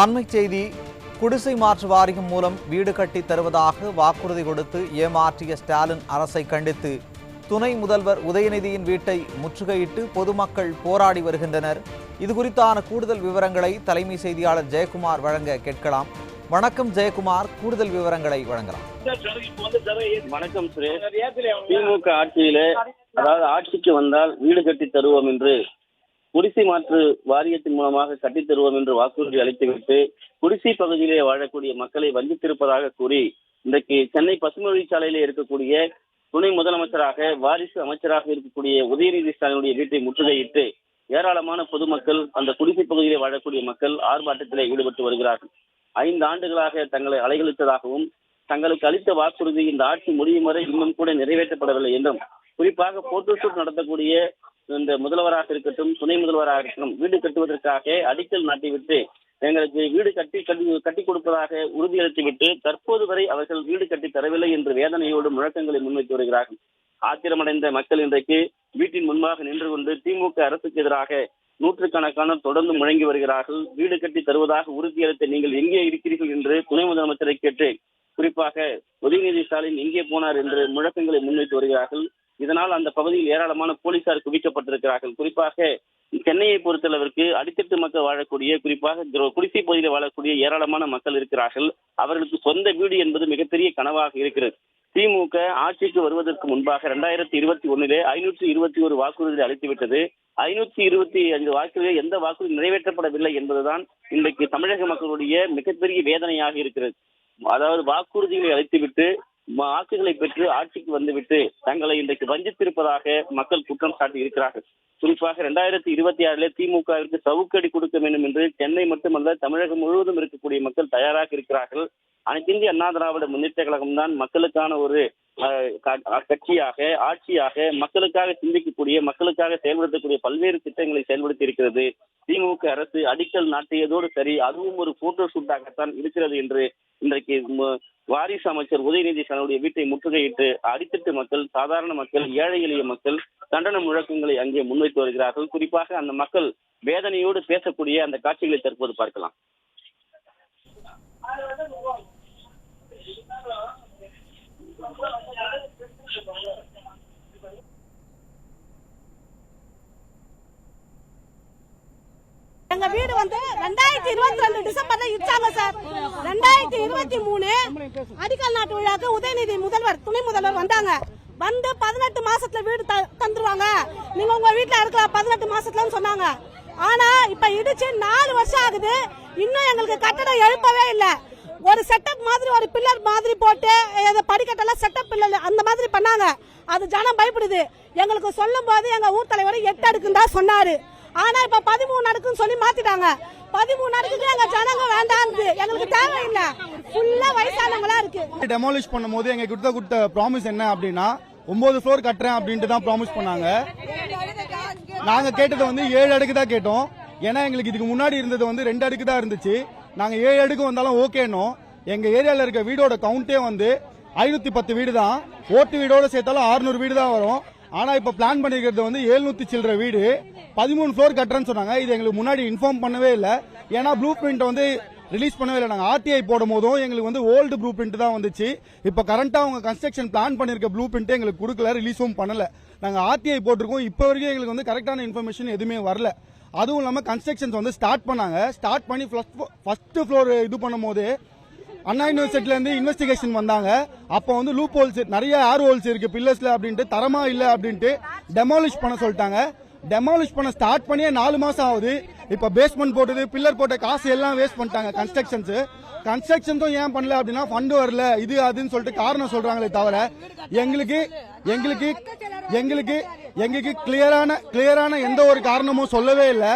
அண்மைச் செய்தி. குடிசை மாற்று வாரியம் மூலம் வீடு கட்டித் தருவதாக வாக்குறுதி கொடுத்து ஏமாற்றிய ஸ்டாலின் அரசை கண்டித்து துணை முதல்வர் உதயநிதியின் வீட்டை முற்றுகையிட்டு பொதுமக்கள் போராடி வருகின்றனர். இதுகுறித்தான கூடுதல் விவரங்களை தலைமை செய்தியாளர் ஜெயக்குமார் வழங்க கேட்கலாம். வணக்கம் ஜெயக்குமார், கூடுதல் விவரங்களை வழங்கலாம். வணக்கம் சுரேஷ். திமுக ஆட்சியிலே ஆட்சிக்கு வந்தால் வீடு கட்டி தருவோம் என்று குடிசை மாற்று வாரியத்தின் மூலமாக கட்டித் தருவோம் என்று வாக்குறுதி அளித்துவிட்டு குடிசை பகுதியிலே வாழக்கூடிய மக்களை வஞ்சித்திருப்பதாக கூறி இன்றைக்கு சென்னை பசுமை வழிச்சாலையிலே இருக்கக்கூடிய துணை முதலமைச்சராக வாரிசு அமைச்சராக இருக்கக்கூடிய உதயநிதி ஸ்டாலினுடைய வீட்டை முற்றுகையிட்டு ஏராளமான பொதுமக்கள், அந்த குடிசை பகுதியிலே வாழக்கூடிய மக்கள் ஆர்ப்பாட்டத்திலே ஈடுபட்டு வருகிறார்கள். 5 ஆண்டுகளாக தங்களை அலைகழித்ததாகவும் தங்களுக்கு அளித்த வாக்குறுதி இந்த ஆட்சி முடியும் வரை இன்னும் கூட நிறைவேற்றப்படவில்லை என்றும், குறிப்பாக போட்டோஷூட் நடத்தக்கூடிய இந்த முதல்வராக இருக்கட்டும் துணை முதல்வராக இருக்கட்டும் வீடு கட்டுவதற்காக அடிக்கல் நாட்டிவிட்டு எங்களுக்கு வீடு கட்டி கொடுப்பதாக உறுதியளித்துவிட்டு தற்போது வரை அவர்கள் வீடு கட்டி தரவில்லை என்று வேதனையோடு முழக்கங்களை முன்வைத்து வருகிறார்கள். ஆத்திரமடைந்த மக்கள் இன்றைக்கு வீட்டின் முன்பாக நின்று கொண்டு திமுக அரசுக்கு எதிராக நூற்றுக்கணக்கான தொடர்ந்து முழங்கி வருகிறார்கள். வீடு கட்டி தருவதாக உறுதியளித்த நீங்கள் எங்கே இருக்கிறீர்கள் என்று துணை முதலமைச்சரை கேட்டு குறிப்பாக உதயநிதி ஸ்டாலின் எங்கே போனார் என்று முழக்கங்களை முன்வைத்து வருகிறார்கள். இதனால் அந்த பகுதியில் ஏராளமான போலீசார் குவிக்கப்பட்டிருக்கிறார்கள். குறிப்பாக சென்னையை பொறுத்தளவிற்கு அடித்தட்டு மக்கள் வாழக்கூடிய, குறிப்பாக குடிசை பகுதியில் வாழக்கூடிய ஏராளமான மக்கள் இருக்கிறார்கள். அவர்களுக்கு சொந்த வீடு என்பது மிகப்பெரிய கனவாக இருக்கிறது. திமுக ஆட்சிக்கு வருவதற்கு முன்பாக 2021 521 வாக்குறுதி அளித்துவிட்டது. 525 வாக்குறுதிகள் எந்த வாக்குறுதி நிறைவேற்றப்படவில்லை என்பதுதான் இன்றைக்கு தமிழக மக்களுடைய மிகப்பெரிய வேதனையாக இருக்கிறது. அதாவது வாக்குறுதிகளை அளித்துவிட்டு வாக்குகளை பெற்று ஆட்சிக்கு வந்துவிட்டு தங்களை இன்றைக்கு வஞ்சித்திருப்பதாக மக்கள் குற்றம் சாட்டி இருக்கிறார்கள். குறிப்பாக 2026 திமுகவிற்கு சவுக்கடி கொடுக்க வேண்டும் என்று சென்னை மட்டுமல்ல தமிழகம் முழுவதும் இருக்கக்கூடிய மக்கள் தயாராக இருக்கிறார்கள். அனைத்து இந்திய அண்ணா திராவிட முன்னேற்ற கழகம் தான் மக்களுக்கான ஒரு கட்சியாக, ஆட்சியாக, மக்களுக்காக சிந்திக்கக்கூடிய, மக்களுக்காக செயல்படுத்தக்கூடிய பல்வேறு திட்டங்களை செயல்படுத்தி இருக்கிறது. திமுக அரசு அடிக்கல் நாட்டியதோடு சரி, அதுவும் ஒரு போட்டோ ஷூட்டாகத்தான் இருக்கிறது என்று இன்றைக்கு வாரிசு அமைச்சர் உதயநிதி ஸ்டாலினுடைய வீட்டை முற்றுகையிட்டு அடித்தட்டு மக்கள், சாதாரண மக்கள், ஏழை எளிய மக்கள் கண்டன முழக்கங்களை அங்கே முன்வைத்து வருகிறார்கள். குறிப்பாக அந்த மக்கள் வேதனையோடு பேசக்கூடிய அந்த காட்சிகளை தற்போது பார்க்கலாம். எங்க வீடு 2022 டிசம்பர்ல இச்சாங்க சார். 2023 அடிக்கல் நாட்டு விழாக்கு உதயநிதி முதல்வர் துணை முதல்வர் வந்தாங்க. வந்து 18 மாசத்துல வீடு தந்துருவாங்க, நீங்க உங்க வீட்டுல இருக்கலாம் 18 மாசத்துலன்னு சொன்னாங்க. ஆனா இப்ப இடிச்சு 4 வருஷம் ஆகுது, இன்னும் எங்களுக்கு கட்டடம் எழுப்பவே இல்ல. ஒரு செட்டப் மாதிரி, ஒரு பில்லர் மாதிரி போட்டு படிக்கட்டெல்லாம் செட்டப் பில்லர் அந்த மாதிரி பண்ணாங்க. அது ஜனம் பயப்படுது. எங்களுக்கு சொல்லும் போது எங்க ஊர் தலைவர் 8 அடுக்குன்னு தான் சொன்னாரு. ஆனா இப்ப 13 அடுக்குன்னு சொல்லி மாத்திட்டாங்க. 13 அடுக்குக்கு எங்க ஜனங்க வேண்டாம், எங்களுக்கு தேவையில்லை. ஃபுல்லா வயசானவங்களா இருக்கு. டெமாலிஷ் பண்ணும்போது எங்க கொடுத்த ப்ராமிஸ் என்ன அப்படின்னா 9 ஃப்ளோர் கட்டுறேன் அப்படின்ட்டு தான் ப்ராமிஸ் பண்ணாங்க. நாங்க கேட்டது 7 அடுக்கு தான் கேட்டோம். ஏன்னா எங்களுக்கு இதுக்கு முன்னாடி இருந்தது 2 அடுக்கு தான் இருந்துச்சு. நாங்க 7 அடுக்கு வந்தாலும் ஓகேனோ. எங்க ஏரியால இருக்க வீடோட கவுண்டே 510 வீடு தான். ஓட்டு வீடோட சேர்த்தாலும் 600 வீடு தான் வரும். ஆனா இப்ப பிளான் பண்ணிருக்கிறது 700 சில்லற வீடு, 13 ஃப்ளோர் கட்டுறேன்னு சொன்னாங்க. இது எங்களுக்கு முன்னாடி இன்ஃபார்ம் பண்ணவே இல்லை. ஏன்னா ப்ளூ பிரிண்ட் ரிலீஸ் பண்ணவே இல்லை. நாங்க ஆர்டிஐ போடும் போதும் எங்களுக்கு ஓல்டு ப்ளூ பிரிண்ட் தான் வந்துச்சு. இப்ப கரண்டா அவங்க கன்ஸ்ட்ரக்ஷன் பிளான் பண்ணிருக்க ப்ளூ பிரிண்ட் எங்களுக்கு கொடுக்கல, ரிலீஸும் பண்ணல. நாங்க ஆர்டிஐ போட்டிருக்கோம். இப்ப வரைக்கும் எங்களுக்கு கரெக்டான இன்ஃபர்மேஷன் எதுவுமே வரல. அதுவும் இல்லாம கன்ஸ்ட்ரக்ஷன்ஸ் ஸ்டார்ட் பண்ணாங்க. ஸ்டார்ட் பண்ணி ஃபர்ஸ்ட் ஃப்ளோர் இது பண்ணும் போது அண்ணா யூனிவர்சிட்டில இருந்து இன்வெஸ்டிகேஷன் வந்தாங்க. அப்ப லூப் ஹோல்ஸ், நிறைய ஏர் ஹோல்ஸ் இருக்கு பில்லர்ஸ்ல அப்படின்ட்டு, தரமா இல்ல அப்படின்ட்டு டெமாலிஷ் பண்ண சொல்லிட்டாங்க. டெமாலிஷ் பண்ண ஸ்டார்ட் பண்ணியே 4 மாசம் ஆகுது. இப்ப பேஸ்மெண்ட் போட்டது, பில்லர் போட்ட காசு எல்லாம் வேஸ்ட் பண்ணிட்டாங்க. கன்ஸ்ட்ரக்ஷன்ஸும் ஏன் பண்ணல அப்படின்னா ஃபண்ட் வரல, இது அதுன்னு சொல்லிட்டு காரணம் சொல்றாங்களே தவிர எங்களுக்கு கிளியரான எந்த ஒரு காரணமும் சொல்லவே இல்லை.